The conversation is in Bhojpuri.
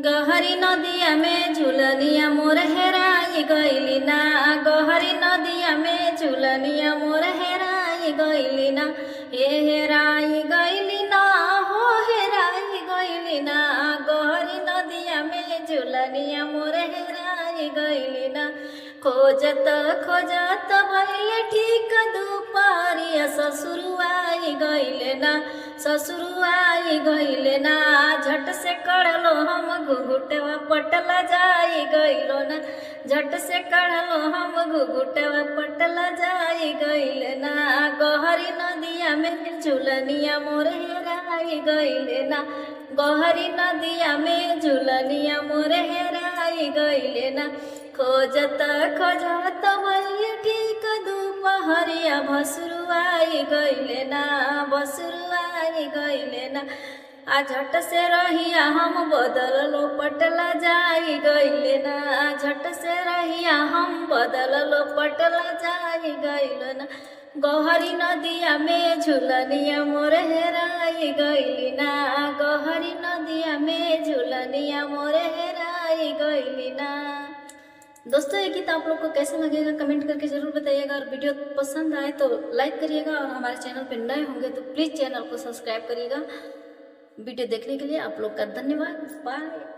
गहरी नदिया में झुलनिया मोर हेराई गइली ना। गहरी नदिया में झुलनिया मोर हेराई गइली ना। हेराई गइली ना हो हेराई गइली ना। गहरी नदिया में झुलनिया मोर हेराई गइली ना। खोजत खोजत भइले ठीक दुपहरिया ससुरुआई गइले ना। ससुरुआई गइले ना। झट से कड़लो हम घुघुटवा पटला जाई गइलो ना। झट से कड़लो हम घुघुटवा पटला जाई गइले ना। गहरी नदिया में झुलनिया मोर हेराई गइले ना। गहरी नदिया में झुलनिया मोर हेराई गइले ना। खोजत खोजत भइले ठीक दुपहरिया भसुरुआई गइले ना। भसुरुआई गइले ना। आ झट से रहिया हम बदललो पटला जाई गइले ना। झट से रहिया हम बदललो पटला जाई गइले ना। गहरी नदिया में झुलनिया मोर हेराई गइली ना। गहरी नदिया में झुलनिया मोर हेराई गइली ना। दोस्तों ये गीत आप लोग को कैसा लगेगा कमेंट करके ज़रूर बताइएगा। और वीडियो पसंद आए तो लाइक करिएगा। और हमारे चैनल पर नए होंगे तो प्लीज़ चैनल को सब्सक्राइब करिएगा। वीडियो देखने के लिए आप लोग का धन्यवाद। बाय।